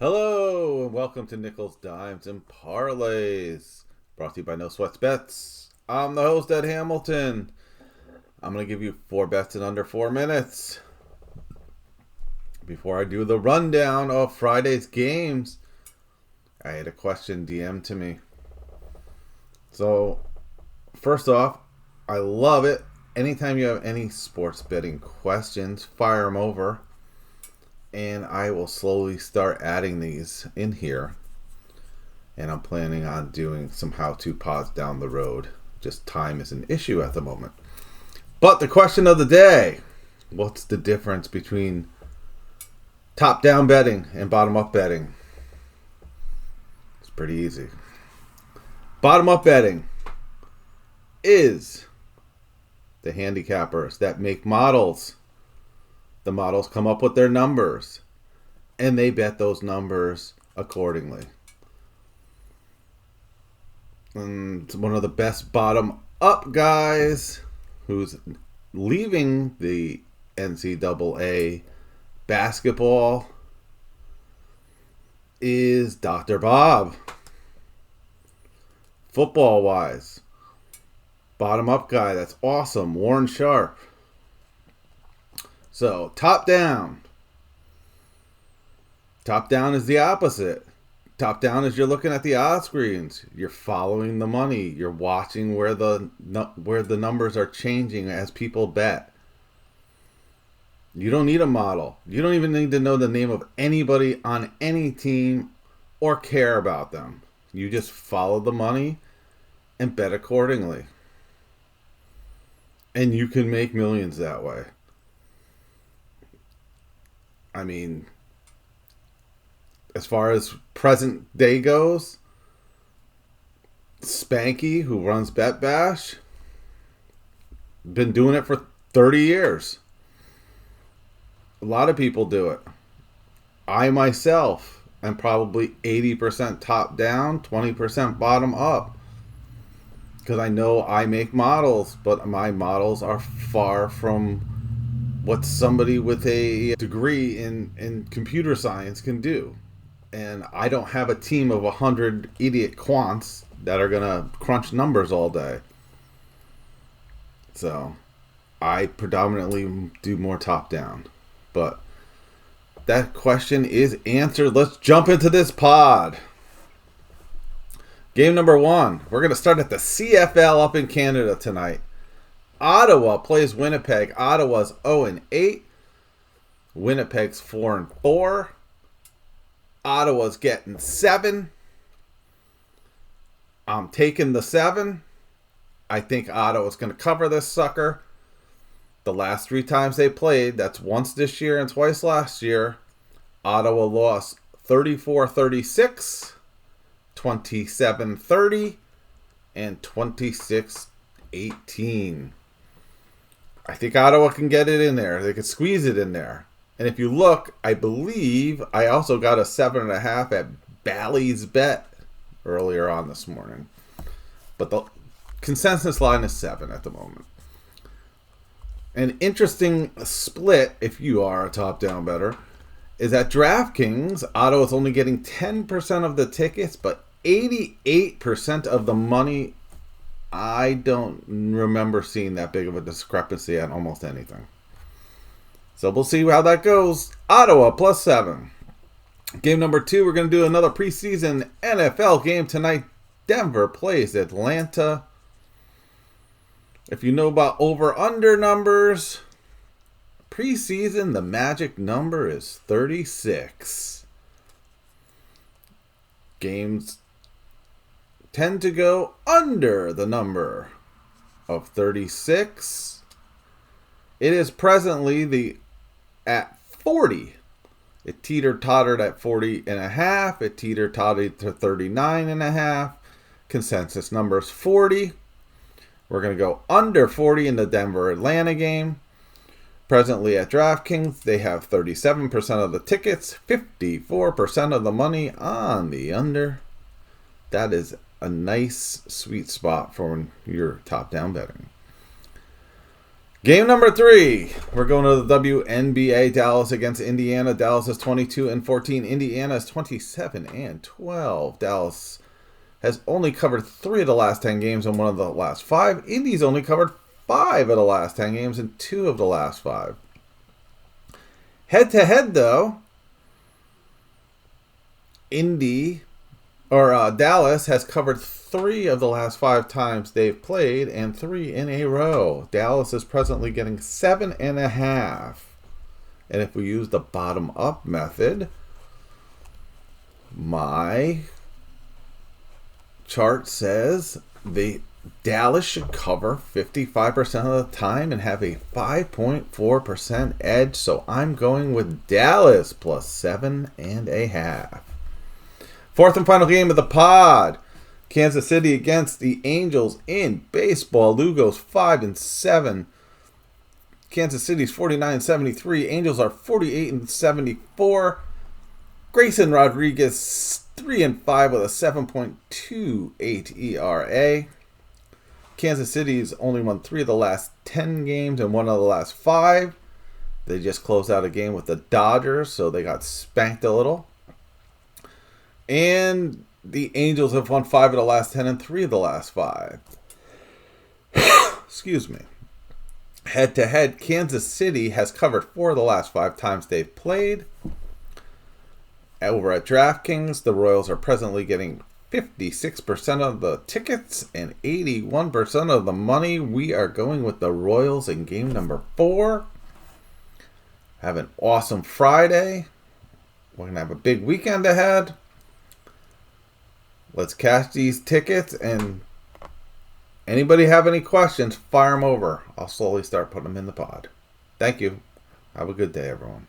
Hello and welcome to Nickels Dimes and Parlays, brought to you by No Sweats Bets. I'm the host, Ed Hamilton. I'm going to give you 4 bets in under 4 minutes. Before I do the rundown of Friday's games, I had a question DM'd to me. So, first off, I love it. Anytime you have any sports betting questions, fire them over. And I will slowly start adding these in here. And I'm planning on doing some how-to pods down the road. Just time is an issue at the moment. But the question of the day, what's the difference between top-down betting and bottom-up betting? It's pretty easy. Bottom-up betting is the handicappers that make models. The models come up with their numbers, and they bet those numbers accordingly. And one of the best bottom-up guys who's leaving the NCAA basketball is Dr. Bob. Football-wise, bottom-up guy, that's awesome, Warren Sharp. So, top down. Top down is the opposite. Top down is you're looking at the odds screens. You're following the money. You're watching where the numbers are changing as people bet. You don't need a model. You don't even need to know the name of anybody on any team or care about them. You just follow the money and bet accordingly. And you can make millions that way. I mean, as far as present day goes, Spanky, who runs Bet Bash, been doing it for 30 years. A lot of people do it. I myself am probably 80% top down, 20% bottom up. Because I know I make models, but my models are far from what somebody with a degree in computer science can do. And I don't have a team of 100 idiot quants that are going to crunch numbers all day. So I predominantly do more top down. But that question is answered. Let's jump into this pod. Game number 1. We're going to start at the CFL up in Canada tonight. Ottawa plays Winnipeg. Ottawa's 0-8. Winnipeg's 4-4. Ottawa's getting 7. I'm taking the 7. I think Ottawa's going to cover this sucker. The last 3 times they played, that's once this year and twice last year, Ottawa lost 34-36, 27-30, and 26-18. I think Ottawa can get it in there. They could squeeze it in there. And if you look, I believe I also got a 7.5 at Bally's Bet earlier on this morning. But the consensus line is 7 at the moment. An interesting split, if you are a top-down bettor, is at DraftKings, Ottawa's only getting 10% of the tickets, but 88% of the money. I don't remember seeing that big of a discrepancy on almost anything. So we'll see how that goes. Ottawa plus 7. Game number 2, we're going to do another preseason NFL game tonight. Denver plays Atlanta. If you know about over-under numbers, preseason, the magic number is 36. Games tend to go under the number of 36. It is presently at 40. It teeter-tottered at 40.5. It teeter-tottered to 39.5. Consensus number is 40. We're going to go under 40 in the Denver-Atlanta game. Presently at DraftKings, they have 37% of the tickets, 54% of the money on the under. That is a nice sweet spot for when you're top-down betting. Game number 3. We're going to the WNBA. Dallas against Indiana. Dallas is 22-14. Indiana is 27-12. Dallas has only covered 3 of the last 10 games in one of the last 5. Indy's only covered 5 of the last 10 games in 2 of the last 5. Head-to-head, though, Dallas has covered 3 of the last 5 times they've played, and 3 in a row. Dallas is presently getting 7.5. And if we use the bottom-up method, my chart says the Dallas should cover 55% of the time and have a 5.4% edge. So I'm going with Dallas plus 7.5. Fourth and final game of the pod. Kansas City against the Angels in baseball. Lou goes 5-7. Kansas City's 49-73. Angels are 48-74. Grayson Rodriguez 3-5 with a 7.28 ERA. Kansas City's only won 3 of the last 10 games and 1 of the last 5. They just closed out a game with the Dodgers, so they got spanked a little. And the Angels have won 5 of the last 10 and 3 of the last 5. Excuse me. Head-to-head, Kansas City has covered 4 of the last 5 times they've played. Over at DraftKings, the Royals are presently getting 56% of the tickets and 81% of the money. We are going with the Royals in game number 4. Have an awesome Friday. We're going to have a big weekend ahead. Let's cash these tickets, and anybody have any questions, fire them over. I'll slowly start putting them in the pod. Thank you. Have a good day, everyone.